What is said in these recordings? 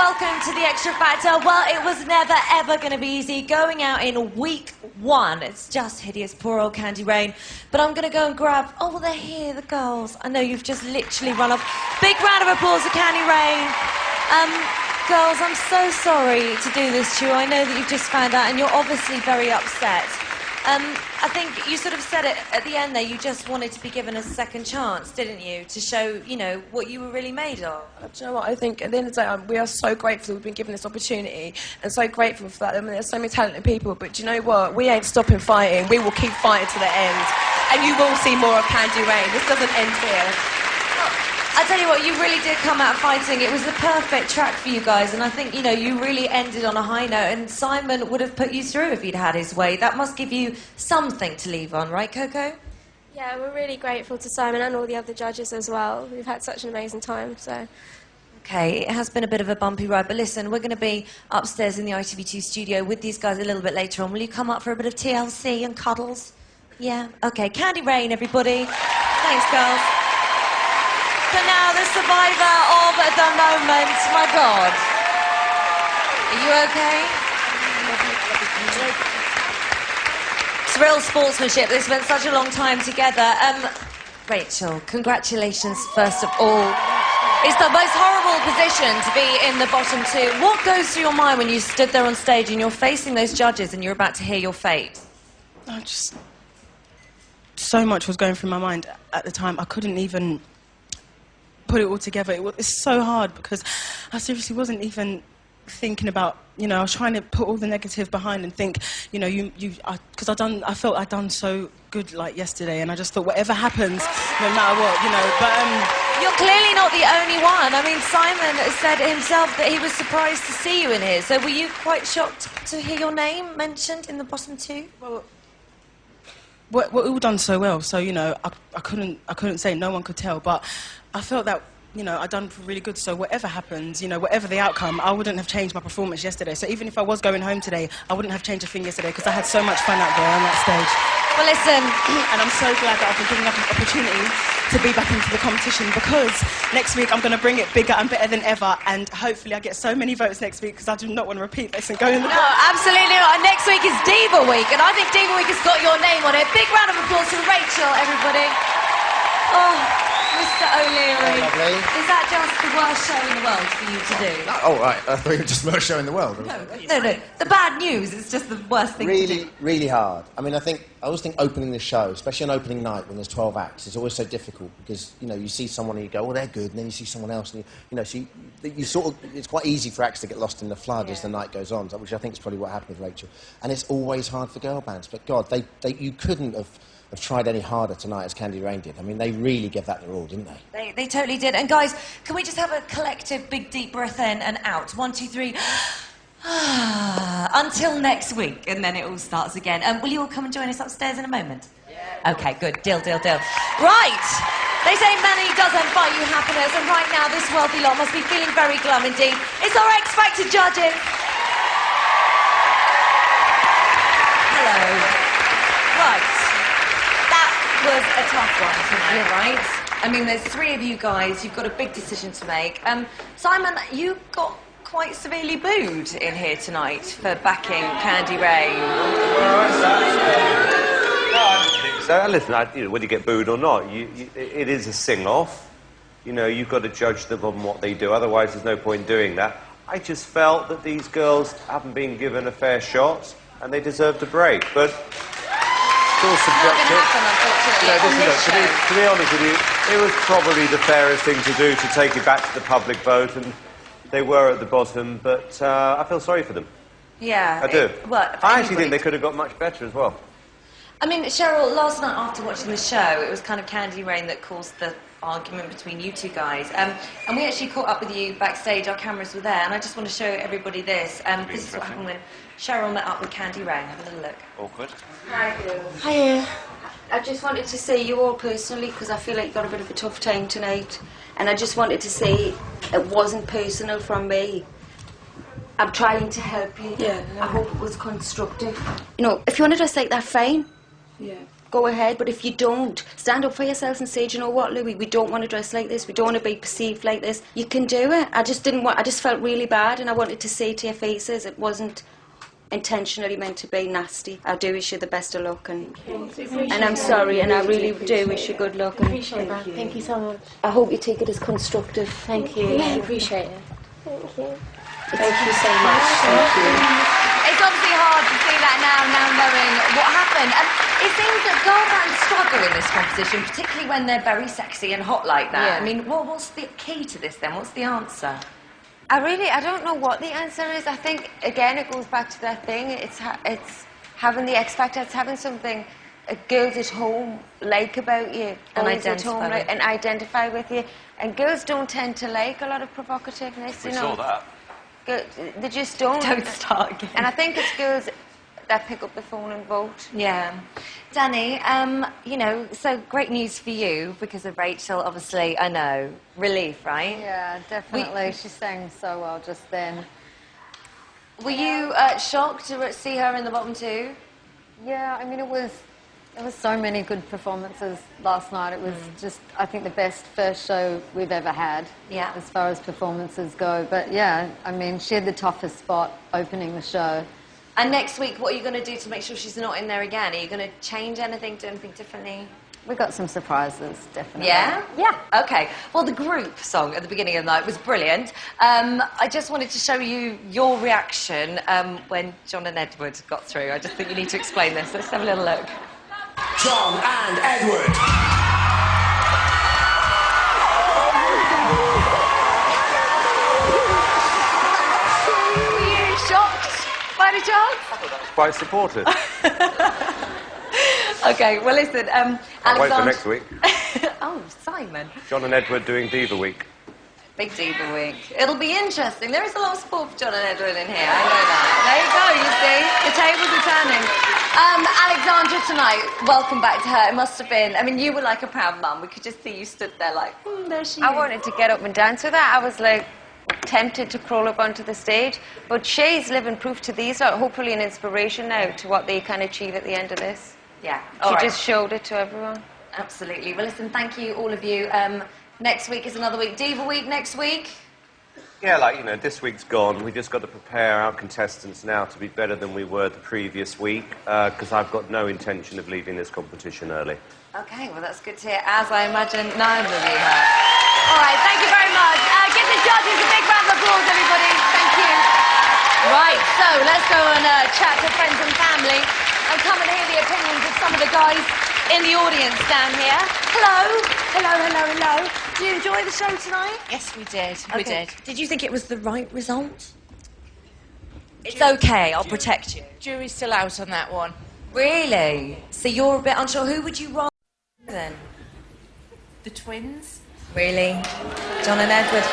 welcome to The Extra Factor. Well, it was never, ever going to be easy going out in week one. It's just hideous, poor old Candy Rain. But I'm going to go and grab... Oh, well, they're here, the girls. I know you've just literally run off. Big round of applause for Candy Rain. Girls, I'm so sorry to do this to you. I know that you've just found out, and you're obviously very upset. I think you sort of said it at the end there, you just wanted to be given a second chance, didn't you? To show, you know, what you were really made of. Do you know what? I think at the end of the day, we are so grateful we've been given this opportunity and so grateful for that. I mean, there's so many talented people, but do you know what? We ain't stopping fighting. We will keep fighting to the end. And you will see more of Candy Rain. This doesn't end here. I tell you what, you really did come out fighting. It was the perfect track for you guys, and I think, you know, you really ended on a high note, and Simon would have put you through if he'd had his way. That must give you something to leave on, right, Coco? Yeah, we're really grateful to Simon and all the other judges as well. We've had such an amazing time, so... Okay, it has been a bit of a bumpy ride, but listen, we're going to be upstairs in the ITV2 studio with these guys a little bit later on. Will you come up for a bit of TLC and cuddles? Yeah? Okay, Candy Rain, everybody. Thanks, girls. So now, the survivor of the moment. My God. Are you okay? It's real sportsmanship. They spent such a long time together. Rachel, congratulations, first of all. It's the most horrible position to be in the bottom two. What goes through your mind when you stood there on stage and you're facing those judges and you're about to hear your fate? So much was going through my mind at the time. I couldn't even put it all together. It's so hard because I seriously wasn't even thinking about, you know, I was trying to put all the negative behind and think, you know, because I felt I'd done so good like yesterday, and I just thought whatever happens, no matter what, you know, but You're clearly not the only one. I mean, Simon said himself that he was surprised to see you in here, so were you quite shocked to hear your name mentioned in the bottom two? Well, we're all done so well, so, you know, I couldn't say, no one could tell, but I felt that, you know, I'd done really good, so whatever happens, you know, whatever the outcome, I wouldn't have changed my performance yesterday. So even if I was going home today, I wouldn't have changed a thing yesterday because I had so much fun out there on that stage. Well, listen... And I'm so glad that I've been given an opportunity to be back into the competition, because next week I'm going to bring it bigger and better than ever, and hopefully I get so many votes next week because I do not want to repeat this and go in the... No, absolutely not. And next week is Diva Week, and I think Diva Week has got your name on it. Big round of applause for Rachel, everybody. Oh, Mr. O'Leary. Lovely. Is that just the worst show in the world for you to do? Oh, right. I thought you were just the worst show in the world. No. The bad news is just the worst thing to do. Really hard. I mean, I always think opening the show, especially on opening night when there's 12 acts, is always so difficult because, you know, you see someone and you go, oh, they're good, and then you see someone else, and you know, so you sort of, it's quite easy for acts to get lost in the flood as the night goes on, which I think is probably what happened with Rachel. And it's always hard for girl bands, but God, you couldn't have tried any harder tonight as Candy Rain did. I mean, they really gave that their all, didn't they? They totally did. And guys, can we just have a collective big deep breath in and out? 1, 2, 3. Until next week, and then it all starts again. Will you all come and join us upstairs in a moment? Yeah. Okay, good. Deal. Right. They say money doesn't buy you happiness, and right now this wealthy lot must be feeling very glum indeed. It's our X Factor judges. Hello. Right. Was a tough one tonight, right? I mean, there's 3 of you guys, you've got a big decision to make. Simon, you got quite severely booed in here tonight for backing Candy Rain. So, listen, you know, whether you get booed or not, it is a sing-off. You know, you've got to judge them on what they do, otherwise there's no point doing that. I just felt that these girls haven't been given a fair shot, and they deserved a break, but... It's all subjective. Not going to happen, unfortunately. To be honest with you, it was probably the fairest thing to do to take it back to the public vote, and they were at the bottom, but I feel sorry for them. Yeah. I do. I actually think they they could have got much better as well. I mean, Cheryl, last night after watching the show, it was kind of Candy Rain that caused the argument between you two guys. And we actually caught up with you backstage, our cameras were there, and I just want to show everybody this. This is what happened when Cheryl met up with Candy Rain. Have a little look. Awkward. Hiya. I just wanted to see you all personally because I feel like you got a bit of a tough time tonight, and I just wanted to say it wasn't personal from me. I'm trying to help you. Yeah. I hope it was constructive. You know, if you want to dress like that, fine. Yeah. go ahead. But if you don't, stand up for yourselves and say, do you know what, Louis, we don't want to dress like this. We don't want to be perceived like this. You can do it. I just felt really bad, and I wanted to say to your faces it wasn't intentionally meant to be nasty. I do wish you the best of luck, and I'm sorry, and I really do wish you good luck. And Appreciate that. Thank you so much. I hope you take it as constructive. Thank you. I appreciate it. Thank you. Thank you so much. Thank you. It's obviously hard to see that now knowing what happened. And it seems that girl bands struggle in this competition, particularly when they're very sexy and hot like that. Yeah. I mean, what's the key to this then? What's the answer? I don't know what the answer is. I think, again, it goes back to that thing. It's having the X factor. It's having something girls at home like about you. And boys at identify home with. like, and identify with you. And girls don't tend to like a lot of provocativeness, We you know. saw that. They just don't. Don't start again. And I think it's girls that pick up the phone and vote. Yeah. Danny, you know, so great news for you because of Rachel, obviously, I know. Relief, right? Yeah, definitely. She sang so well just then. Were you shocked to see her in the bottom two? Yeah, I mean, there was so many good performances last night. It was just, I think, the best first show we've ever had. Yeah. As far as performances go. But yeah, I mean, she had the toughest spot opening the show. And next week, what are you going to do to make sure she's not in there again? Are you going to change anything, do anything differently? We got some surprises, definitely. Yeah? Yeah. Okay. Well, the group song at the beginning of the night was brilliant. I just wanted to show you your reaction when John and Edward got through. I just think you need to explain this. Let's have a little look. John and Edward. Were you shocked by the chance? I thought that was quite supportive. Okay, well, listen, Can't wait for Alexander... next week. Oh, Simon. John and Edward doing Diva Week. Big Diva Week. It'll be interesting. There is a lot of support for John and Edward in here. I know that. There you go, you see. The tables are turning. Alexandra tonight, welcome back to her. It must have been, I mean, you were like a proud mum. We could just see you stood there like, there she is. I wanted to get up and dance with her. I was like tempted to crawl up onto the stage, but she's living proof to these lot. Hopefully an inspiration now to what they can achieve at the end of this. Yeah. She just showed it to everyone. Absolutely. Well, listen, thank you, all of you. Next week is another week. Diva Week next week. Yeah, like, you know, this week's gone. We just got to prepare our contestants now to be better than we were the previous week, because I've got no intention of leaving this competition early. Okay, well, that's good to hear, as I imagine neither of you have. All right, thank you very much. Give the judges a big round of applause, everybody. Thank you. Right, so let's go and chat to friends and family and come and hear the opinions of some of the guys in the audience down here. Hello. Hello, hello, hello. Did you enjoy the show tonight? Yes, we did. We Okay. did. Did you think it was the right result? It's okay, I'll protect you. Jury's still out on that one. Really? So you're a bit unsure. Who would you rather then? The twins? Really? John and Edward?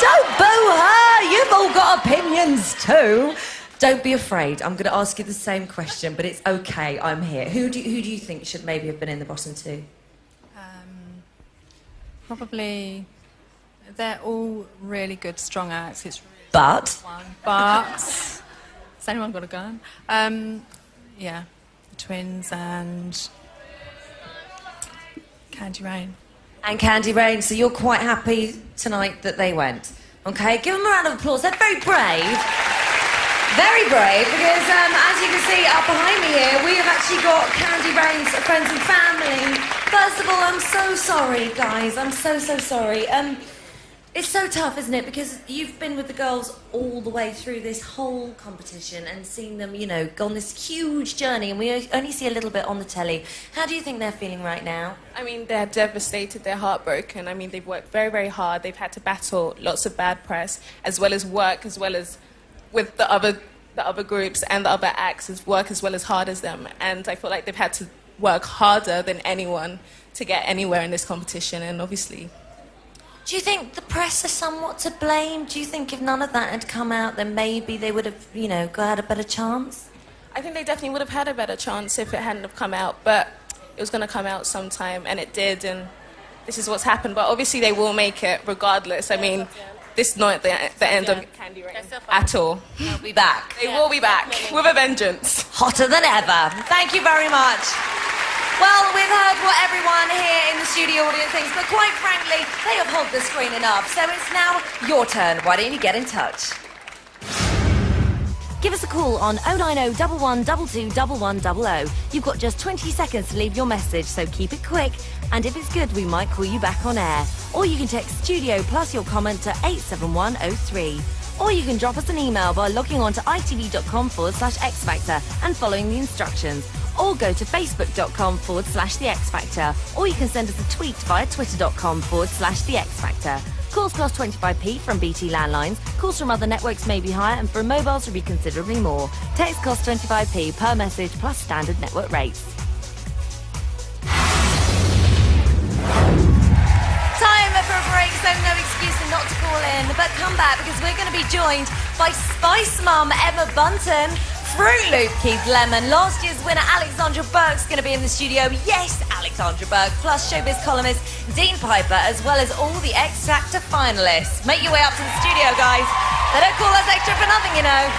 Don't boo her! You've all got opinions too. Don't be afraid. I'm going to ask you the same question, but it's okay. I'm here. Who do you think should maybe have been in the bottom two? Probably, they're all really good, strong acts. It's really But? fun. But, has anyone got a gun? Yeah, the twins and Candy Rain. And Candy Rain. So you're quite happy tonight that they went. Okay, give them a round of applause. They're very brave. Very brave, because as you can see up behind me here, we have actually got Candy Rain's friends and family. First of all, I'm so sorry, guys. I'm so sorry. It's so tough, isn't it? Because you've been with the girls all the way through this whole competition and seen them, you know, go on this huge journey, and we only see a little bit on the telly. How do you think they're feeling right now? I mean, they're devastated, they're heartbroken. I mean, they've worked very, very hard. They've had to battle lots of bad press, as well as work, as well as with the other groups and the other acts, work as well as hard as them. And I feel like they've had to work harder than anyone to get anywhere in this competition, and obviously... Do you think the press are somewhat to blame? Do you think if none of that had come out, then maybe they would have, you know, had a better chance? I think they definitely would have had a better chance if it hadn't have come out, but it was going to come out sometime, and it did, and this is what's happened. But obviously they will make it regardless. I mean, this is not the end of Candy Rain at all. They'll be back. They will be back with a vengeance. Hotter than ever. Thank you very much. Well, we've heard what everyone here in the studio audience thinks, but quite frankly, they have hogged the screen enough. So it's now your turn. Why don't you get in touch? Give us a call on 090 1122 1100. You've got just 20 seconds to leave your message, so keep it quick. And if it's good, we might call you back on air. Or you can text studio plus your comment to 87103. Or you can drop us an email by logging on to itv.com/X Factor and following the instructions. Or go to facebook.com/The X Factor. Or you can send us a tweet via twitter.com/The X Factor. Calls cost 25p from BT landlines. Calls from other networks may be higher, and for mobiles will be considerably more. Text costs 25p per message plus standard network rates. Time for a break, so no excuse not to call in. But come back because we're going to be joined by Spice Mum Emma Bunton, Fruit Loop Keith Lemon, last year's winner Alexandra Burke's going to be in the studio. Yes, Alexandra Burke, plus showbiz columnist Dean Piper, as well as all the X Factor finalists. Make your way up to the studio, guys. They don't call us extra for nothing, you know.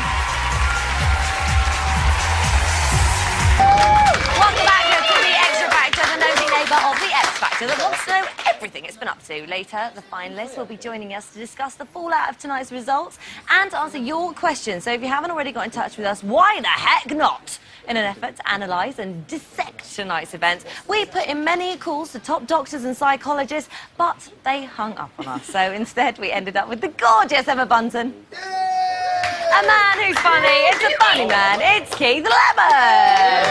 Welcome back to the Extra Factor, the nosy neighbour of the X Factor that wants to know everything it's been up to. Later, the finalists will be joining us to discuss the fallout of tonight's results and to answer your questions. So if you haven't already got in touch with us, why the heck not? In an effort to analyse and dissect tonight's event, we put in many calls to top doctors and psychologists, but they hung up on us. So instead, we ended up with the gorgeous Emma Bunton. A man who's funny. It's a funny man. It's Keith Lemon.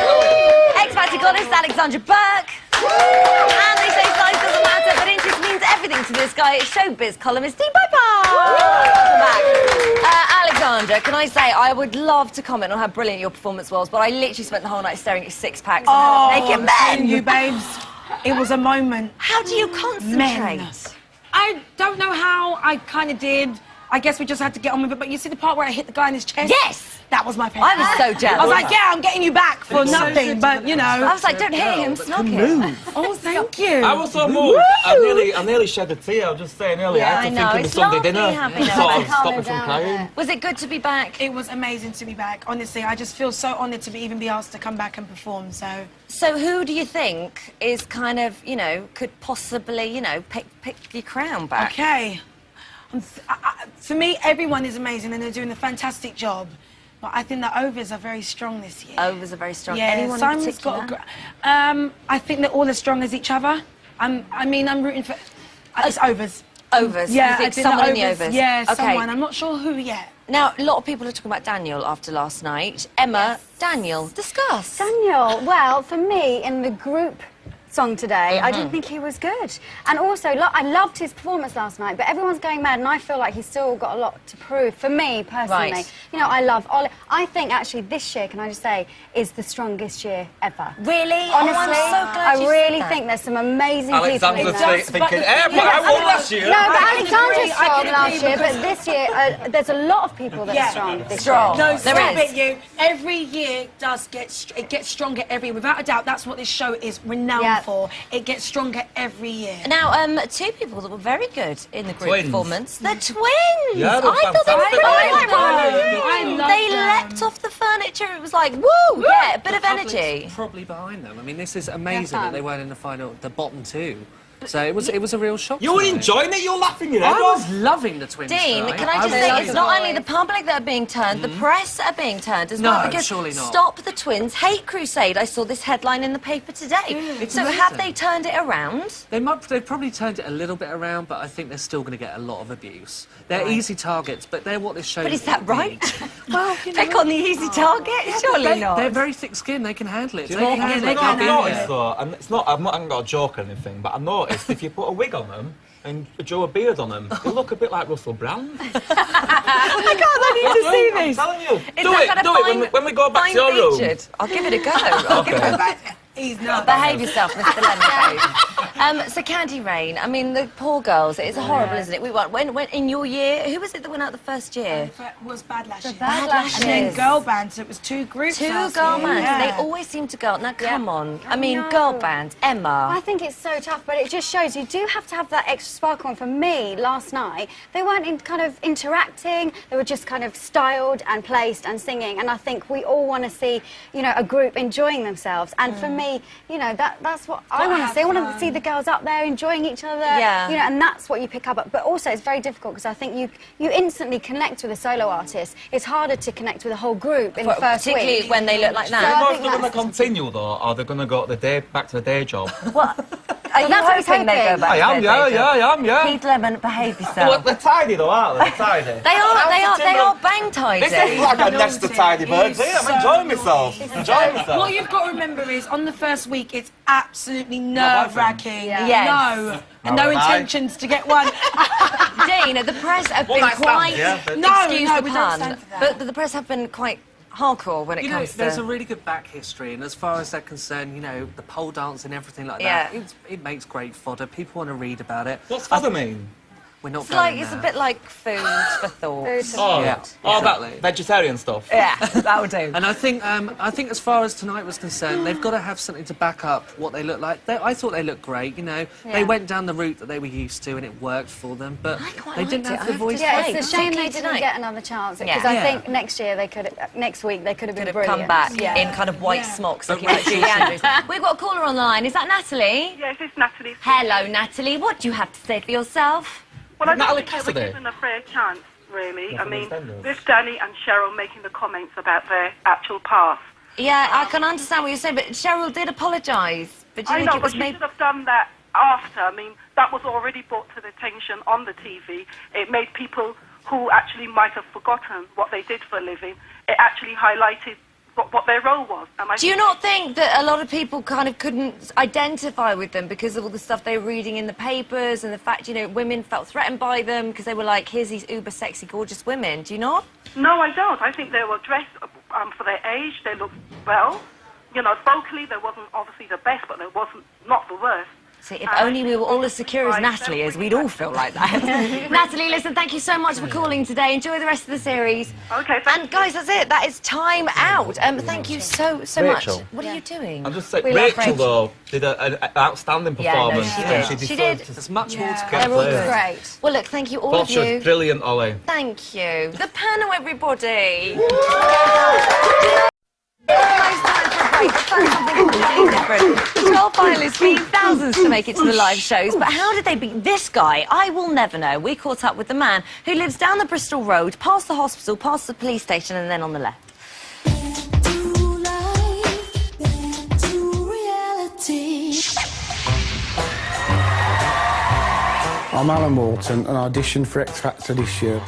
X Factor goddess Alexandra Burke. And they say size doesn't matter, but inches means everything to this guy. It's showbiz columnist Dean Piper. Welcome back. Alexandra, can I say, I would love to comment on how brilliant your performance was, but I literally spent the whole night staring at six packs and naked men. You babes, it was a moment. How do you concentrate? Men. I don't know how. I kind of did. I guess we just had to get on with it. But you see the part where I hit the guy in his chest? Yes! That was my favourite. I was so jealous. I was like, yeah, I'm getting you back for nothing, but, you know. I was like, don't hit him, snog him. Oh, thank you. I was so moved. I nearly shed a tear. I was just saying earlier. Yeah, I had to I know. think of the It's Sunday lovely dinner. having Sort her. of stop me from crying. Was it good to be back? It was amazing to be back. Honestly, I just feel so honoured to even be asked to come back and perform, so... So who do you think is kind of, you know, could possibly, you know, pick your crown back? Okay. For me, everyone is amazing and they're doing a fantastic job. But I think the overs are very strong this year. Overs are very strong. Yeah, Anyone in Simon's particular? got I think they're all as strong as each other. I'm rooting for... It's overs. Overs? Yeah, you think I think someone in the overs? Yeah, okay. someone. I'm not sure who yet. Now, a lot of people are talking about Daniel after last night. Emma, Daniel, discuss. Daniel, well, for me, in the group song today, I didn't think he was good. And also, I loved his performance last night, but everyone's going mad, and I feel like he's still got a lot to prove. For me, personally, Right. you know, I love Ollie. I think, actually, this year, can I just say, is the strongest year ever. Really? Honestly, I'm so glad you I really said that. think there's some amazing Alexander's people in there. thinking, but I won last year. No, but I can Alexandra's agree, I strong can last agree year, but because- this year, there's a lot of people that are strong this year. No, There stop is. it, you. Every year does it gets stronger every year. Without a doubt, that's what this show is renowned Yeah. for. It gets stronger every year. Now, two people that were very good in the group Twins. performance. The twins! Yeah, they were I thought they were fantastic. brilliant. I love They them. leapt off the furniture. It was like, woo! Yeah, a bit of energy. Probably behind them. I mean, this is amazing fun. that they weren't in the final, the bottom two. So it was a real shock. You were tonight. enjoying it. You're laughing your head I off. was loving the twins. Dean, tonight. can I just say, was it's loving not it. only the public that are being turned, the press are being turned as No, well. Because surely not. Stop the Twins Hate Crusade. I saw this headline in the paper today. It's So amazing. have they turned it around? They've probably turned it a little bit around, but I think they're still going to get a lot of abuse. They're easy targets, but they're what this show. But is that right? Well, you know, Pick on the easy target? Surely not. They're very thick-skinned. They can handle it. Do you They know can what handle it. I've They've noticed been though, and it's not, I haven't got a joke or anything, but I noticed if you put a wig on them and grow a beard on them, they look a bit like Russell Brand. I need to see I'm this. telling you. Is Do that it, kind of do it fine- when we go back fine to your room. featured? I'll give it a go. I'll give it a He's not. Behave yourself, Mr. Lemon. So Candy Rain, I mean, the poor girls, it's horrible, isn't it? We won. When in your year, who was it that went out the first year? Was Bad Lashes. Bad Lashes. And then girl band, so it was two groups. Two last girl year. bands. Yeah. They always seem to go. Now, come on. I mean, know. girl band, Emma. I think it's so tough, but it just shows you do have to have that extra sparkle. And for me, last night, they weren't kind of interacting. They were just kind of styled and placed and singing. And I think we all want to see, you know, a group enjoying themselves. And for me, me, you know, that's what I want to see. I want to see the girls up there enjoying each other. Yeah. You know, and that's what you pick up. But also, it's very difficult because I think you instantly connect with a solo artist. It's harder to connect with a whole group in the first week. Particularly when they look like So I that. think They're going to that's- continue though, or are they going to go back to the day job? Are you that's what he's hoping they go hoping. back I to am, their yeah, day job? yeah, I am, yeah. Keith Lemon, behave Well, yourself. they're tidy though, aren't they? They're tidy. They are bang tidy. This is like a nest of tidy birds here. I'm enjoying myself. Enjoying myself. What you've got to remember is, on the first week, it's absolutely nerve-wracking. Yes. No. And no intentions to get one. Dean, the press have been night stand, quite... yeah, but- Excuse No, the we don't pun. stand for that. But the press have been quite hardcore when it You know, comes to... there's a really good back history, and as far as they're concerned, you know, the pole dance and everything like Yeah. that, it makes great fodder. People want to read about it. What's fodder mean? We're not It's going like, it's a there. bit like food for thought. Oh, Yeah, oh, exactly. that vegetarian stuff. Yeah, that'll do. And I think as far as tonight was concerned, they've got to have something to back up what they look like. I thought they looked great, you know. Yeah. They went down the route that they were used to, and it worked for them. But quite they didn't liked it, have I the have voice. to Yeah, say. it's a shame they Particularly didn't tonight. get another chance Yeah. because I Yeah. think next week they could have been Could have brilliant. come back Yeah. in kind of white smocks looking like Julie Andrews. We've got a caller on the line. Is that Natalie? Yes, it's Natalie. Hello, Natalie. What do you have to say for yourself? Well, I Natalie don't think they were Cassidy. given a fair chance, really. I mean, Defenders. with Danny and Cheryl making the comments about their actual past. Yeah, I can understand what you're saying, but Cheryl did apologise. But do you I think know, it but was she maybe... should have done that after. I mean, that was already brought to the attention on the TV. It made people who actually might have forgotten what they did for a living, it actually highlighted what their role was. And I Do you not think that a lot of people kind of couldn't identify with them because of all the stuff they were reading in the papers and the fact, you know, women felt threatened by them because they were like, here's these uber sexy, gorgeous women. Do you not? No, I don't. I think they were dressed for their age. They looked well. You know, vocally, they wasn't obviously the best, but they wasn't not the worst. See, if only we were all as secure as Natalie is, we'd all feel like that. Natalie, listen, thank you so much for calling today. Enjoy the rest of the series. Okay, and guys, that's it. That is time out. Thank you so much. Rachel. What are you doing? I'm just saying, We love Rachel, though, did an outstanding Yeah, no, performance. she and did. she She deserved did. to- There's much more to get They're all played. great. Well, look, thank you all Thought of she was you. brilliant, Ollie. Thank you. The panel, everybody. The 12 finalists beat thousands to make it to the live shows, but how did they beat this guy? I will never know. We caught up with the man who lives down the Bristol Road, past the hospital, past the police station, and then on the left. I'm Alan Walton and I auditioned for X Factor this year,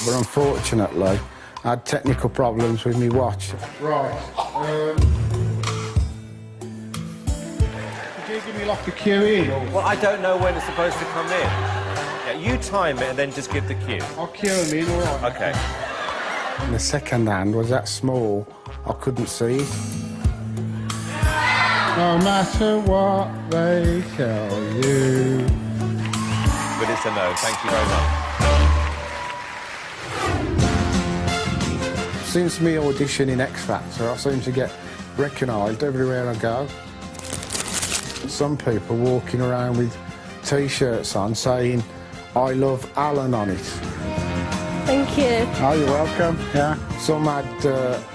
but unfortunately I had technical problems with my watch. Right. Could you give me like a cue in? Well, I don't know when it's supposed to come in. Yeah, you time it and then just give the cue. I'll cue them in, all right. Okay. And the second hand was that small, I couldn't see it. No matter what they tell you. But it's a no. Thank you very much. Since me auditioning X Factor, I seem to get recognised everywhere I go. Some people walking around with T-shirts on saying, I love Alan on it. Thank you. Oh, you're welcome. Yeah. Some had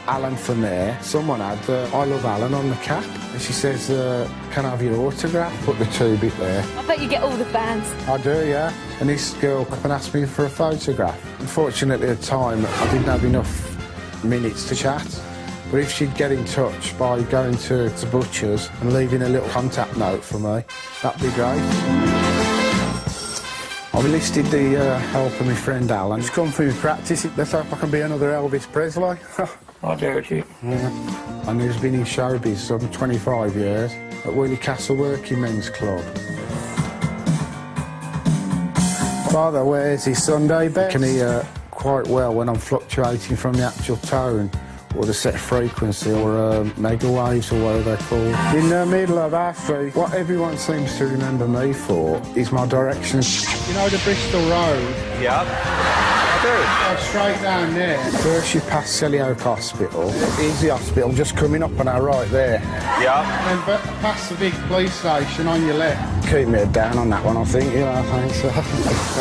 Alan for mayor. Someone had I love Alan on the cap. And she says, can I have your autograph? Put the two bit there. I bet you get all the fans. I do, yeah. And this girl come and asked me for a photograph. Unfortunately, at the time, I didn't have enough minutes to chat. But if she'd get in touch by going to the butcher's and leaving a little contact note for me, that'd be great. I've enlisted the help of my friend Alan. He's come for me practice. Let's hope I can be another Elvis Presley. I doubt it. Yeah. And he's been in showbiz some 25 years at Wheelie Castle Working Men's Club. Father wears his Sunday best. I can hear quite well when I'm fluctuating from the actual tone or the set frequency or mega waves or whatever they're called. In the middle of our street, what everyone seems to remember me for is my directions. You know the Bristol Road? Yeah. I Go straight down there. First you pass Selly Oak Hospital. Easy Hospital, just coming up on our right there. Yeah. And past the big police station on your left. Keep me down on that one, I think, I think so.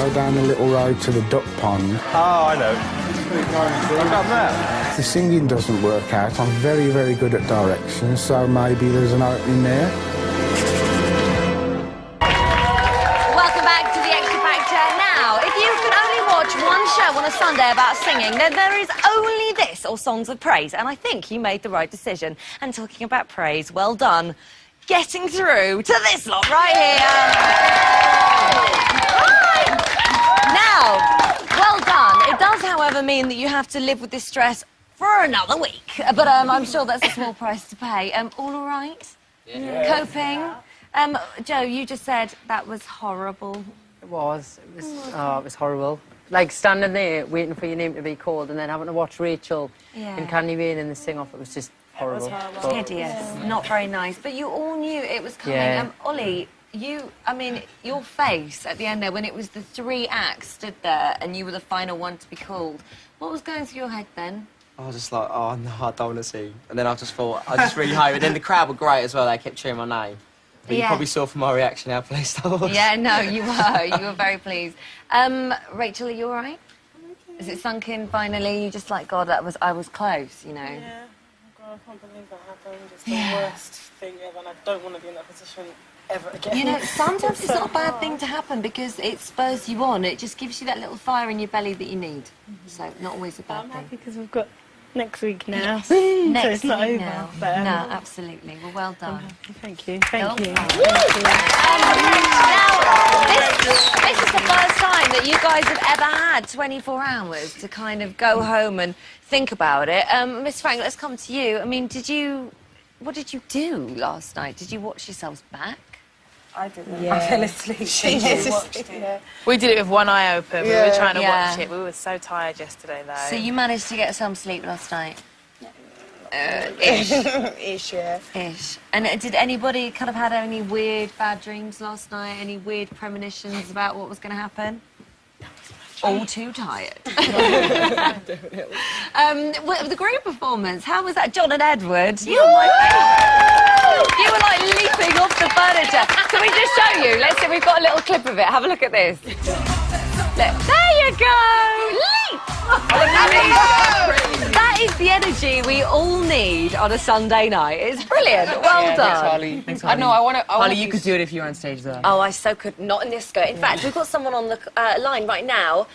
Go down the little road to the duck pond. Oh, I know. I've done that. If the singing doesn't work out, I'm very, very good at directions, so maybe there's an opening there. Welcome back to the Extra Factor. Now, if you can only watch one show on a Sunday about singing, then there is only this or Songs of Praise, and I think you made the right decision. And talking about praise, well done. Getting through to this lot right here. Now, well done. It does, however, mean that you have to live with this stress for another week. But I'm sure that's a small price to pay. All right? Yeah. Coping? Joe, you just said that was horrible. It was. It was horrible. Like standing there waiting for your name to be called and then having to watch Rachel and Candy Rain in the sing-off. It was just horrible. Hideous. Not very nice. But you all knew it was coming. Yeah. Ollie, your face at the end there when it was the 3 acts stood there and you were the final one to be called. What was going through your head then? I was just like, oh no, I don't want to sing. And then I just thought, I was just really hyped. And then the crowd were great as well. They kept cheering my name. But you probably saw from my reaction how pleased I was. Yeah, no, you were. You were very pleased. Rachel, are you all right? Is it sunk in finally? You just like, God, I was close, you know? Yeah. God, I can't believe that happened. It's the worst thing ever, and I don't want to be in that position ever again. You know, sometimes it's not a bad thing to happen because it spurs you on. It just gives you that little fire in your belly that you need. So, not always a bad thing. I'm happy because we've got next week now. Next so it's not week over. now. But, no, absolutely. Well, well done. Thank you. Thank you. Now, this is the first time that you guys have ever had 24 hours to kind of go home and think about it. Miss Frank, let's come to you. I mean, what did you do last night? Did you watch yourselves back? I didn't. Yeah. I fell asleep. She watched it. Yeah. We did it with one eye open. Yeah. We were trying to Yeah. watch it. We were so tired yesterday, though. So you managed to get some sleep last night? Ish. Ish, yeah. Ish. And did anybody kind of had any weird bad dreams last night? Any weird premonitions about what was going to happen? All too tired. The group performance, how was that? John and Edward, you were my favourite. You were like leaping off the furniture. Can we just show you? Let's see, we've got a little clip of it. Have a look at this. Look, there you go! Leap! That is the energy we all need on a Sunday night. It's brilliant. Well done. Thanks, Holly. I wanna Holly, you could do it if you were on stage there. Oh, I so could. Not in this skirt. In fact, we've got someone on the line right now.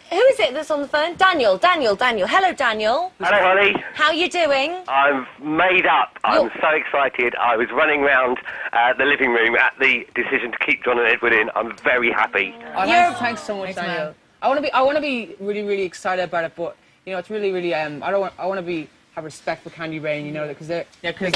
Who is it that's on the phone? Daniel. Hello, Daniel. Hello, Holly. How you doing? I'm made up. I'm so excited. I was running around the living room at the decision to keep John and Edward in. I'm very happy. Thanks so much, Daniel. I want to be really, really excited about it, but you know, it's really, really. I want to have respect for Candy Rain. You know, because they're they're really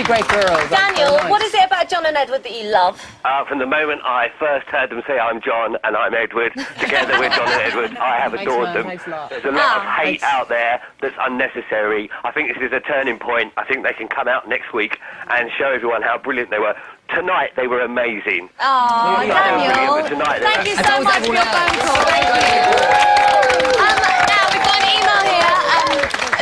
great girls. Daniel, what is it about John and Edward that you love? From the moment I first heard them say I'm John and I'm Edward, together with John and Edward, I have adored them. There's a lot of hate out there that's unnecessary. I think this is a turning point. I think they can come out next week and show everyone how brilliant they were. Tonight, they were amazing. Oh, Daniel, thank you so much for your phone call. Thank you. Now, we've got an email here.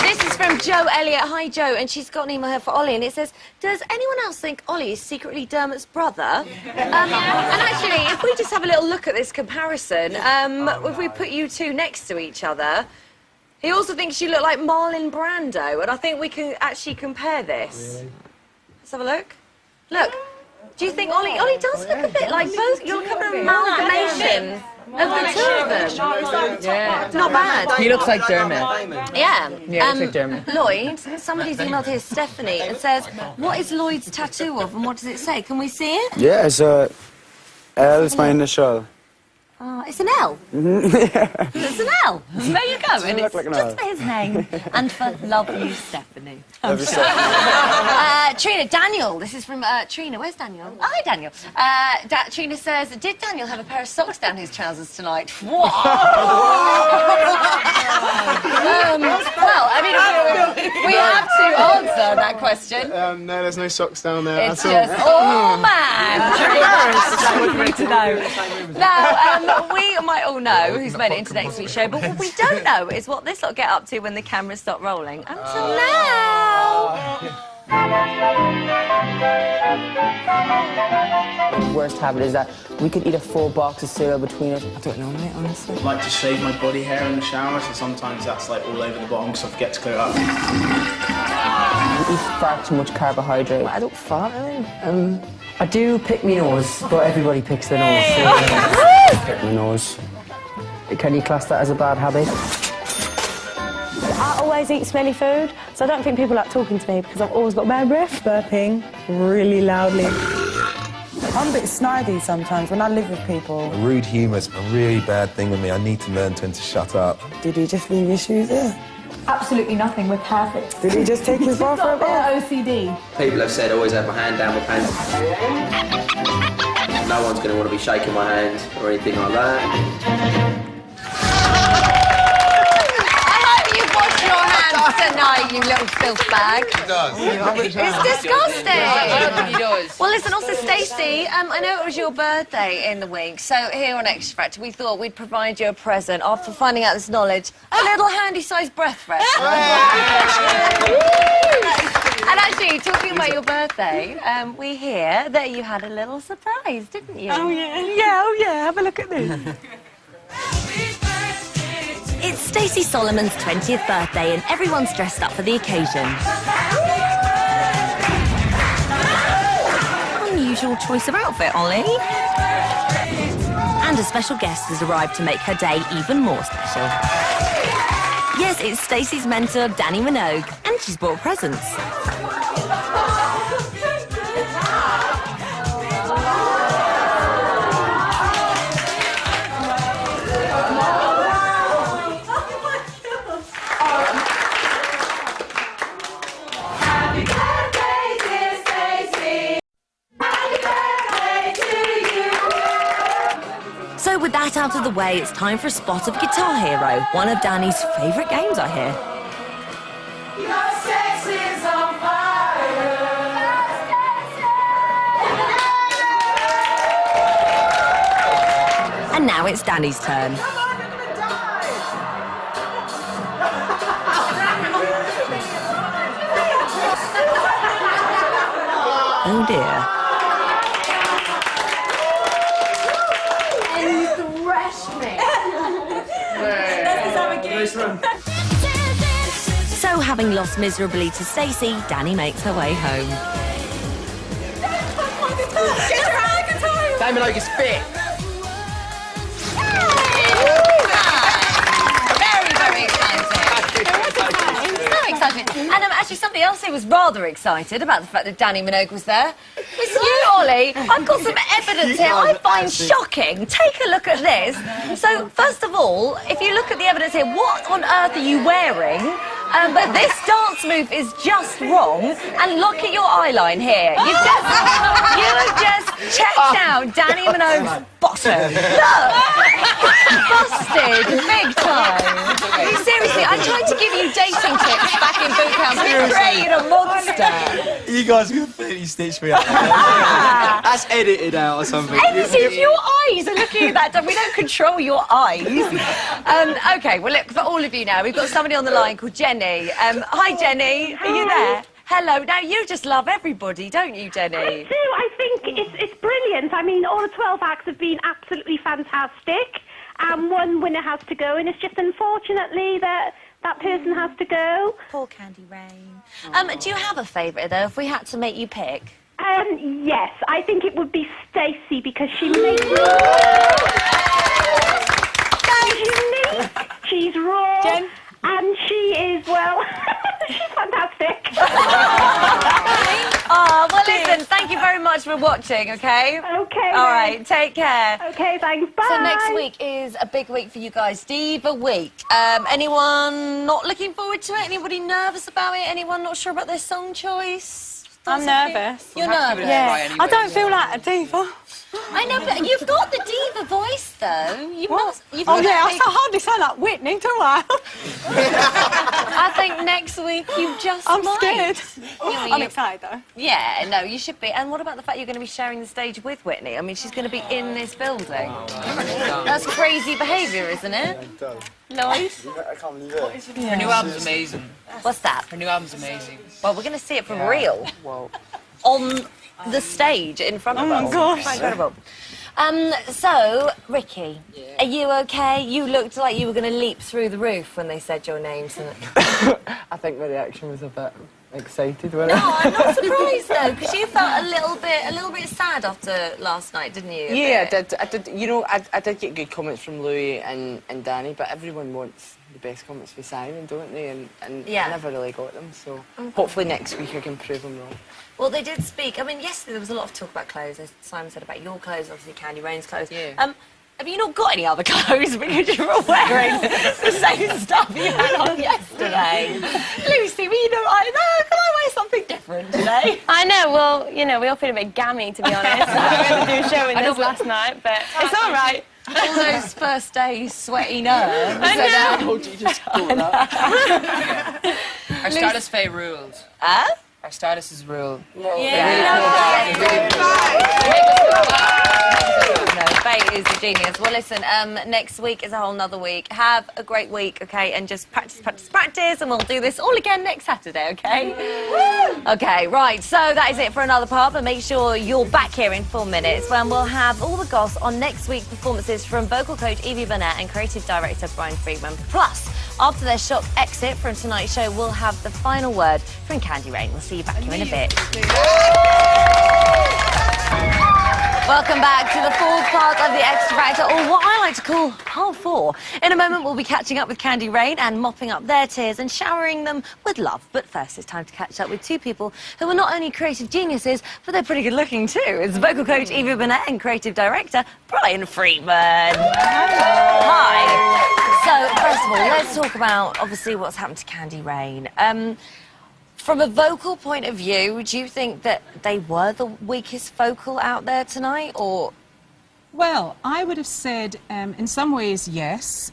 This is from Jo Elliott. Hi, Jo. And she's got an email here for Ollie. And it says, does anyone else think Ollie is secretly Dermot's brother? And actually, if we just have a little look at this comparison, if we put you two next to each other, he also thinks you look like Marlon Brando. And I think we can actually compare this. Really? Let's have a look. Look. Do you think Ollie does look a bit like both? You're kind of an amalgamation of the two of them. Yeah. Not bad. He looks like Dermot. Yeah. Yeah, looks like Dermot. Lloyd, somebody's emailed here, Stephanie, and says, what is Lloyd's tattoo of and what does it say? Can we see it? Yeah, it's a L is my initial. It's an L. It's an L. There you go. And it's like an just L. for his name and for love you, Stephanie. Love you, Stephanie. Trina, Daniel. This is from Trina. Where's Daniel? Hi, Daniel. Trina says, did Daniel have a pair of socks down his trousers tonight? What? Well, I mean, we have to answer that question. No, there's no socks down there. It's just all man. to know. Now, we might all know who's made it into next week's show, but what we don't know is what this lot get up to when the cameras stop rolling. Until now. Worst habit is that we could eat a full box of cereal between us. I don't know, mate, honestly. I like to shave my body hair in the shower, so sometimes that's like all over the bottom because I forget to clear it up. I eat far too much carbohydrate. I don't fart, I do pick my nose, but everybody picks their nose. Pick my nose. Can you class that as a bad habit? I always eat smelly food, so I don't think people like talking to me because I've always got bad breath. Burping really loudly. I'm a bit snidey sometimes when I live with people. Rude humour's a really bad thing with me. I need to learn to shut up. Did he just leave your shoes there? Absolutely nothing. We're perfect. Did he just take his bra for a bath? OCD. People have said always have my hand down my pants. No one's going to want to be shaking my hand or anything like that. Tonight, you little filth bag. He does. It's disgusting. He does. Well, listen, also, Stacey, I know it was your birthday in the week, so here on X Factor, we thought we'd provide you a present after finding out this knowledge, a little handy-sized breath freshener. And actually, talking about your birthday, we hear that you had a little surprise, didn't you? Oh, yeah. Have a look at this. It's Stacey Solomon's 20th birthday and everyone's dressed up for the occasion. Unusual choice of outfit, Ollie. And a special guest has arrived to make her day even more special. Yes, it's Stacey's mentor, Dannii Minogue, and she's brought presents. So with that out of the way, it's time for a spot of Guitar Hero, one of Danny's favourite games, I hear. Your sex is on fire. And now it's Danny's turn. Oh dear. So, having lost miserably to Stacey, Dannii makes her way home. Dannii Minogue is fit. Very exciting. So exciting. And actually, somebody else who was rather excited about the fact that Dannii Minogue was there was you, Ollie. I've got some evidence here I find shocking. Take a look at this. So, first of all, if you look at the evidence here, what on earth are you wearing? But this dance move is just wrong. And look at your eyeline here. You have just checked out Dannii Minogue's bottom. Look! Busted, big time. Seriously, I tried to give you dating tips back in boot camp. You created a monster. You guys completely stitched me up. That's edited out or something. Edited? Your eyes are looking at that. We don't control your eyes. OK, well, look, for all of you now, we've got somebody on the line called Jenny. Hi, Jenny. Are you there? Hello. Now, you just love everybody, don't you, Jenny? I do. I think it's brilliant. I mean, all the 12 acts have been absolutely fantastic. One winner has to go, and it's just unfortunately that person has to go. Poor Candy Rain. Do you have a favourite, though, if we had to make you pick? Yes, I think it would be Stacey because she makes she's unique, she's raw, and she is, well, she's fantastic. Oh, well, listen, thank you very much for watching, OK? OK. All right, take care. OK, thanks, bye. So next week is a big week for you guys, Diva Week. Anyone not looking forward to it? Anybody nervous about it? Anyone not sure about their song choice? I'm nervous. You're nervous? Yeah. I don't feel like a diva. I know, but you've got the diva voice, though. You've oh, yeah, I hardly sound like Whitney, do I? I think next week you just I'm might. scared. You- I'm excited, though. Yeah, no, you should be. And what about the fact you're going to be sharing the stage with Whitney? I mean, she's going to be in this building. That's crazy behaviour, isn't it? Lloyd? I can't believe it. Her new album's amazing. What's that? Her new album's amazing. Well, we're going to see it for real. On the stage in front of us. Oh, my gosh. Quite incredible. So, Ricky, are you okay? You looked like you were going to leap through the roof when they said your names. I think the reaction was a bit excited, wasn't it? No, I'm not surprised though, because you felt a little bit sad after last night, didn't you? Yeah, I did. You know, I did get good comments from Louis and Danny, but everyone wants the best comments for Simon, don't they? And Yeah. I never really got them, so Okay. hopefully next week I can prove them wrong. Well, they did speak. I mean, yesterday there was a lot of talk about clothes. As Simon said about your clothes, obviously Candy Rain's clothes. Yeah. Have you not got any other clothes because you were wearing the same stuff you had on yesterday? Lucy, well, you know, can I wear something different today? I know, well, you know, we all feel a bit gammy, to be honest. We had to do a show with us last night, but it's all right. All those first day sweaty nerves. I know. Our status Faye ruled. Huh? Our status is ruled. No, Faye is a genius. Well, listen, next week is a whole nother week. Have a great week, okay? And just practice, and we'll do this all again next Saturday, okay? Okay, right, so that is it for another part, but make sure you're back here in 4 minutes when we'll have all the goss on next week's performances from vocal coach Evie Burnett and creative director Brian Friedman. Plus, after their shock exit from tonight's show, we'll have the final word from Candy Rain. We'll see you back here in a bit. Welcome back to the fourth part of the X Factor, or what I like to call Part 4. In a moment, we'll be catching up with Candy Rain and mopping up their tears and showering them with love. But first, it's time to catch up with two people who are not only creative geniuses, but they're pretty good looking too. It's vocal coach Evie Burnett and creative director Brian Friedman. Hi. So, first of all, let's talk about, obviously, what's happened to Candy Rain. From a vocal point of view, do you think that they were the weakest vocal out there tonight, or...? Well, I would have said, in some ways, yes,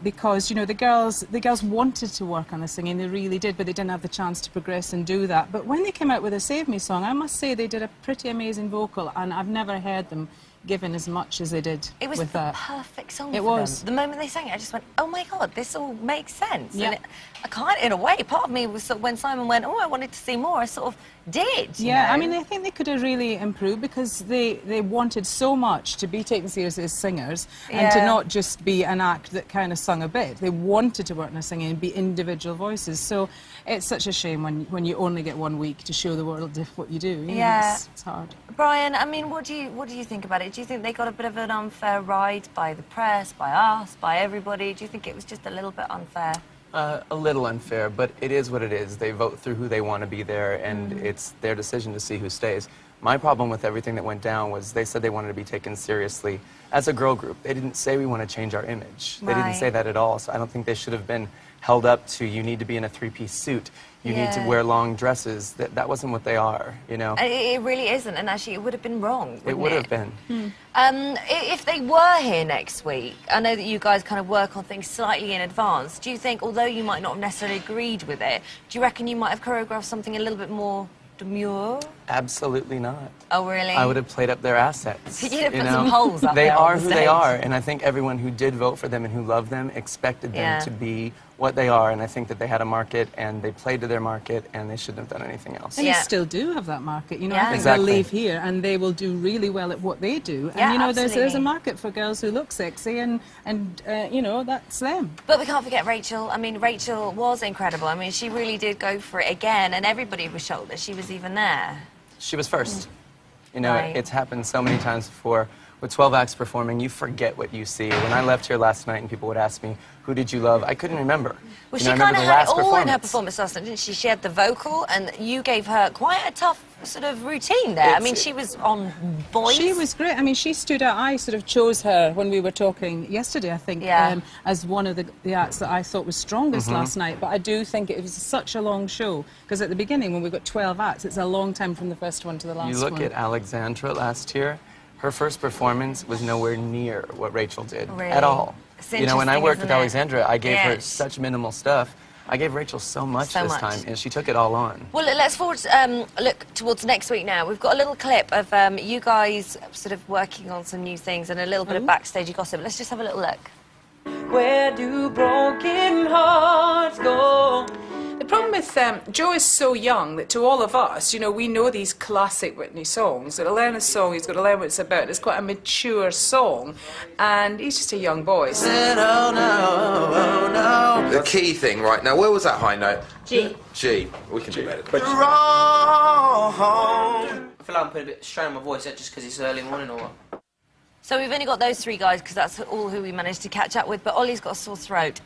because, you know, the girls wanted to work on the singing, they really did, but they didn't have the chance to progress and do that. But when they came out with a Save Me song, I must say they did a pretty amazing vocal, and I've never heard them given as much as they did It was with the that. perfect song It for was. them. The moment they sang it, I just went, oh my God, this all makes sense. Yeah. And I can't, in a way, part of me was sort of, when Simon went, oh, I wanted to see more, I sort of did, you Yeah, know? I mean, I think they could have really improved because they wanted so much to be taken seriously as singers and to Yeah. not just be an act that kind of sung a bit. They wanted to work on their singing and be individual voices. So it's such a shame when you only get 1 week to show the world what you do. You know, Yeah. it's hard. Brian, I mean, what do you think about it? Do you think they got a bit of an unfair ride by the press, by us, by everybody? Do you think it was just a little bit unfair? A little unfair, but it is what it is. They vote through who they want to be there, and it's their decision to see who stays. My problem with everything that went down was they said they wanted to be taken seriously as a girl group. They didn't say we want to change our image. They didn't Right. say that at all, so I don't think they should have been held up to you need to be in a three-piece suit, you need to Yeah. wear long dresses. That wasn't what they are, you know? And it really isn't, and actually it would have been wrong, It would have been. If they were here next week, I know that you guys kind of work on things slightly in advance. Do you think, although you might not have necessarily agreed with it, do you reckon you might have choreographed something a little bit more demure? Absolutely not. Oh, really? I would have played up their assets. You'd have you put know? some holes up They there on are the who they stage. are, and I think everyone who did vote for them and who loved them expected them Yeah. to be what they are, and I think that they had a market, and they played to their market, and they shouldn't have done anything else. And you still do have that market. You know, Yeah. I think Exactly. they'll leave here and they will do really well at what they do. And, Yeah, you know, there's a absolutely. market for girls who look sexy and you know, that's them. But we can't forget Rachel. I mean, Rachel was incredible. I mean, she really did go for it again, and everybody was shocked that she was even there. She was first. You know, Right. it's happened so many times before. With 12 acts performing, you forget what you see. When I left here last night and people would ask me, who did you love? I couldn't remember. Well, You she know, I kind remember of the had it last all in her performance. performance last night, didn't she? She had the vocal, and you gave her quite a tough sort of routine there. I mean, she was on voice. She was great. I mean, she stood out. I sort of chose her when we were talking yesterday, I think, Yeah. as one of the acts that I thought was strongest Mhm. last night. But I do think it was such a long show, because at the beginning, when we've got 12 acts, it's a long time from the first one to the last You one. look at Alexandra last year, her first performance was nowhere near what Rachel did Really? at all. It's You know, when I interesting, worked with isn't it? Alexandra, I gave her Yes. such minimal stuff. I gave Rachel so much So this much. time, and she took it all on. Well, let's look towards next week now. We've got a little clip of you guys sort of working on some new things and a little bit of backstage gossip. Let's just have a little look. Where do broken hearts go? The problem with Joe is so young that to all of us, you know, we know these classic Whitney songs. He's got to learn a song, he's got to learn what it's about. It's quite a mature song, and he's just a young boy. So. The key thing right now, where was that high note? G. G. We can do better. I feel like I'm putting a bit of strain on my voice, is that just because it's early morning or what? So we've only got those three guys because that's all who we managed to catch up with. But Ollie's got a sore throat.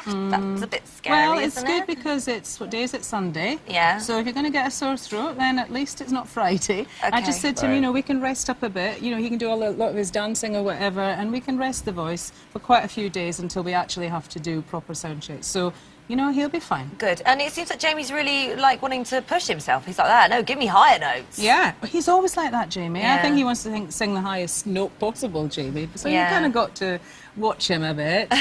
That's a bit scary. Well, it's isn't good it? because what day is it? Sunday. Yeah. So if you're going to get a sore throat, then at least it's not Friday. I Okay. just said to him, Right. you know, we can rest up a bit. You know, he can do a lot of his dancing or whatever, and we can rest the voice for quite a few days until we actually have to do proper sound checks. So, you know, he'll be fine. Good. And it seems that Jamie's really like wanting to push himself. He's like that. No, give me higher notes. Yeah, he's always like that, Jamie. I Yeah. think he wants to sing the highest note possible, Jamie. So Yeah. you kind of got to watch him a bit.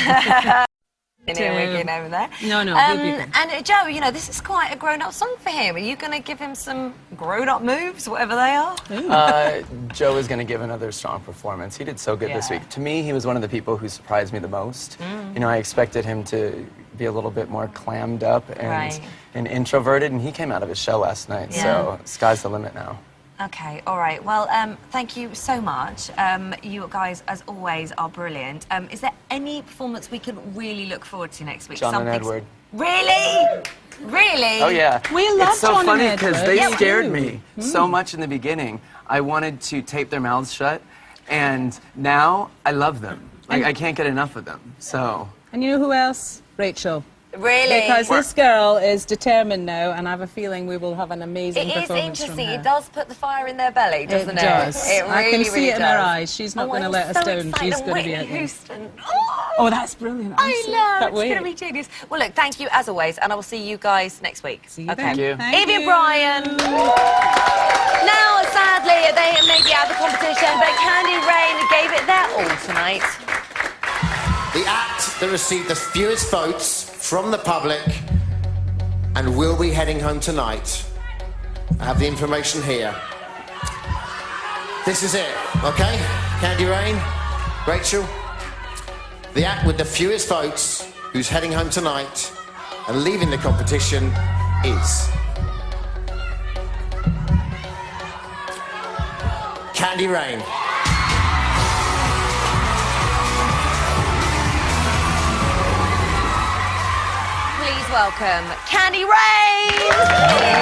Again over there. No, he'll be good. And Joe, you know, this is quite a grown-up song for him. Are you going to give him some grown-up moves, whatever they are? Joe is going to give another strong performance. He did so good this Yeah. week. To me, he was one of the people who surprised me the most. Mm. You know, I expected him to be a little bit more clammed up Right. and introverted, and he came out of his shell last night. Yeah. So sky's the limit now. Okay, all right. Well, thank you so much. You guys, as always, are brilliant. Is there any performance we can really look forward to next week? John and Something- Edward. Really? Really? Oh yeah, We love it's so John and funny because Edward. they Yeah, we scared do. me so much in the beginning. I wanted to tape their mouths shut, and now I love them. Like I can't get enough of them. So And you know who else? Rachel. Really? Because this girl is determined now, and I have a feeling we will have an amazing It is performance interesting. from her. It does put the fire in their belly, doesn't it? does. It I can really, see really it in her does. eyes. She's not going to I'm let us so down. excited. She's And going to be Whitney out there. Houston. Oh, that's brilliant. I know. Can't It's wait. going to be genius. Well, look, thank you as always, and I will see you guys next week. See you then. Thank you. Thank Evie you. Bryan. Now, sadly, they may be out of the competition, but Candy Rain gave it their all tonight. The act that received the fewest votes from the public and will be heading home tonight. I have the information here. This is it, okay? Candy Rain, Rachel. The act with the fewest votes, who's heading home tonight and leaving the competition, is Candy Rain. Please welcome Candy Rain.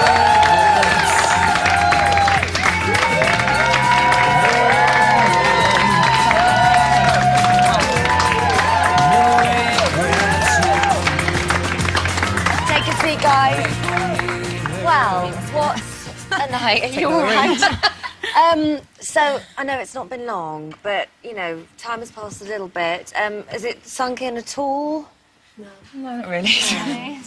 Take a seat, guys. Well, what a night. Are you all right? So, I know it's not been long, but, you know, time has passed a little bit. Has it sunk in at all? No. Not really.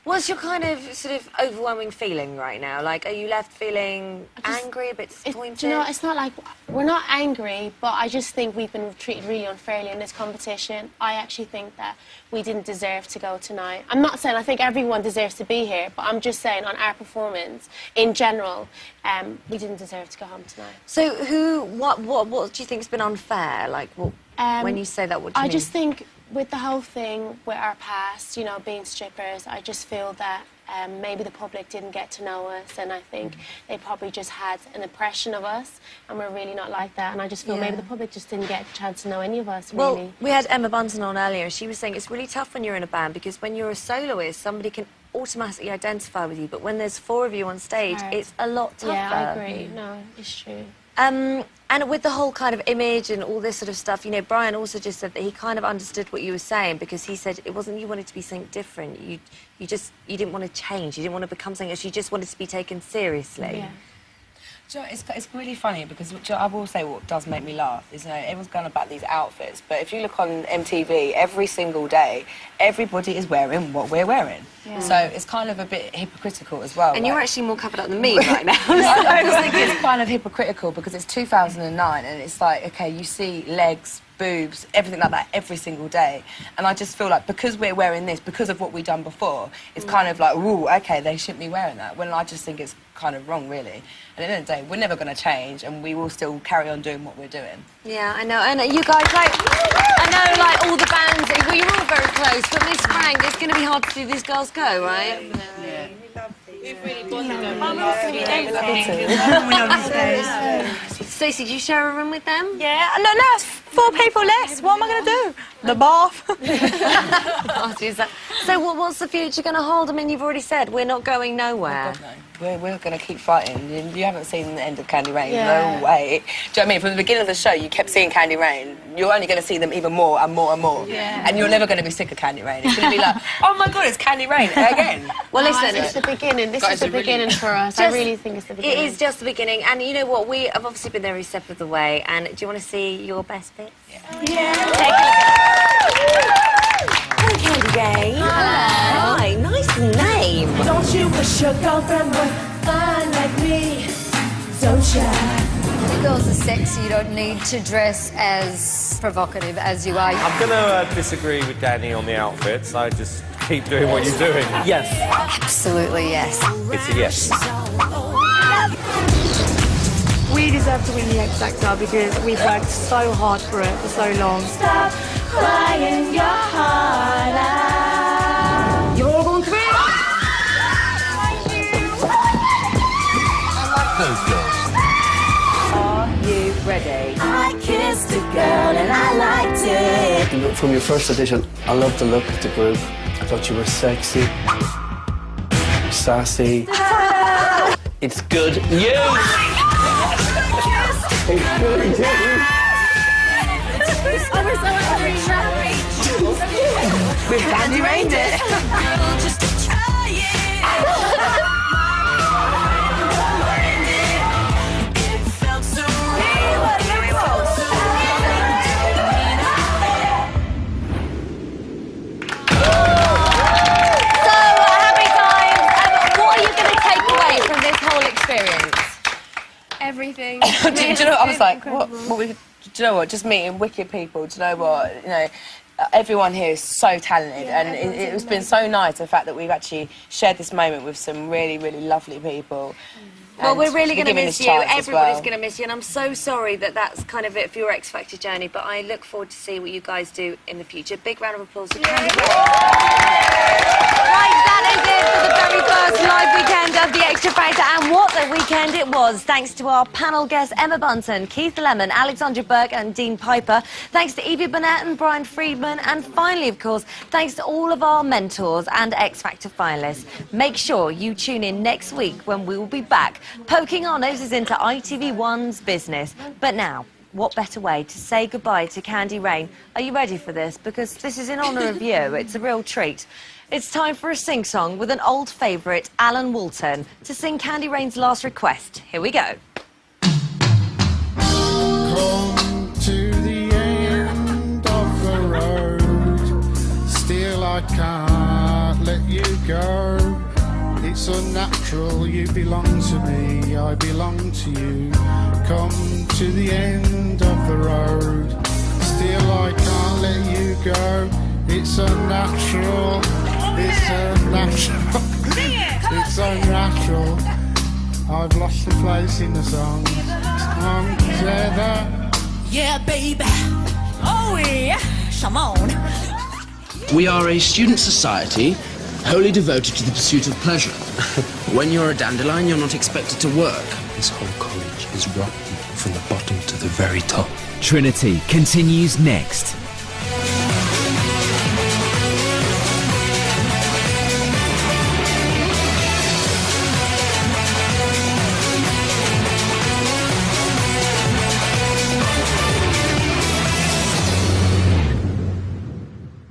What's your kind of sort of overwhelming feeling right now? Like, are you left feeling angry, a bit disappointed? Do you know, it's not like we're not angry, but I just think we've been treated really unfairly in this competition. I actually think that we didn't deserve to go tonight. I'm not saying I think everyone deserves to be here, but I'm just saying on our performance in general, we didn't deserve to go home tonight. So, what do you think's been unfair? Like, when you say that, what do you mean? I just think with the whole thing with our past, you know, being strippers, I just feel that maybe the public didn't get to know us, and I think they probably just had an impression of us, and we're really not like that. And I just feel maybe the public just didn't get a chance to know any of us, really. Well, we had Emma Bunton on earlier, and she was saying it's really tough when you're in a band because when you're a soloist, somebody can automatically identify with you, but when there's four of you on stage, hard. it's a lot tougher. Yeah, I agree. No, it's true. And with the whole kind of image and all this sort of stuff, you know, Brian also just said that he kind of understood what you were saying because he said it wasn't you wanted to be something different. You didn't want to change. You didn't want to become something else. You just wanted to be taken seriously. Yeah. Do you know, it's really funny because I will say what does make me laugh is, everyone's going about these outfits, but if you look on MTV every single day, everybody is wearing what we're wearing. Yeah. So it's kind of a bit hypocritical as well. And you're actually more covered up than me right now. I just think it's kind of hypocritical because it's 2009 and it's like, okay, you see legs, boobs, everything like that every single day. And I just feel like because we're wearing this, because of what we've done before, it's kind of like, ooh, okay, they shouldn't be wearing that. When I just think it's kind of wrong, really. And at the end of the day, we're never going to change and we will still carry on doing what we're doing. Yeah, I know. And you guys, I know, all the bands, well, you're all very close, but Miss Frank, it's going to be hard to see these girls go, right? Yeah. Stacey, do you share a room with them? Yeah, no, it's 4 people less. What am I going to do? The bath. Oh, geez, so what's the future going to hold? I mean, you've already said we're not going nowhere. Oh, God, no. We're going to keep fighting. You haven't seen the end of Candy Rain. Yeah. No way. Do you know what I mean? From the beginning of the show, you kept seeing Candy Rain. You're only going to see them even more and more and more. Yeah. And you're never going to be sick of Candy Rain. It's going to be like, oh my God, it's Candy Rain again. Well, listen, it's the beginning. This is the beginning for us. I really think it's the beginning. It is just the beginning. And you know what? We have obviously been there every step of the way. And do you want to see your best bits? Yeah. Take a look. Hello, Candy Rain. Hi. Nice name. Don't you wish your girlfriend were fine like me? Don't ya? You girls are sexy. You don't need to dress as provocative as you are. I'm going to disagree with Danny on the outfits. I just keep doing what you're doing. Yes. Absolutely, yes. It's a yes. We deserve to win the X Factor because we've worked so hard for it for so long. Stop crying your heart out. You're all going through it. Those girls. Are you ready? I kissed a girl and I liked it. From your first audition, I loved the look of the group. I thought you were sexy, sassy. It's good news! It's good news! We've Candy Rained it. Everything. Do you know what? I was like, what do you know what? Just meeting wicked people. Do you know what? Everyone here is so talented, and it's been so nice the fact that we've actually shared this moment with some really, really lovely people. Well, we're really going to miss you. Everybody's going to miss you, and I'm so sorry that that's kind of it for your X Factor journey, but I look forward to see what you guys do in the future. Big round of applause for Candy Rain. Right, that is it for the very first live weekend of the Extra Factor, and what a weekend it was. Thanks to our panel guests Emma Bunton, Keith Lemon, Alexandra Burke and Dean Piper. Thanks to Evie Burnett and Brian Friedman, and finally, of course, thanks to all of our mentors and X Factor finalists. Make sure you tune in next week when we will be back poking our noses into ITV1's business. But now, what better way to say goodbye to Candy Rain? Are you ready for this? Because this is in honour of you. It's a real treat. It's time for a sing-song with an old favourite, Alan Woolton, to sing Candy Rain's last request. Here we go. Come to the end of the road. Still I can't let you go. It's unnatural, you belong to me, I belong to you. Come to the end of the road. Still I can't let you go. It's unnatural, it's unnatural, it's unnatural. I've lost the place in the song. Come together. Yeah, baby. Oh, yeah. Come on. We are a student society wholly devoted to the pursuit of pleasure. When you're a dandelion, you're not expected to work. This whole college is rotten from the bottom to the very top. Trinity continues next.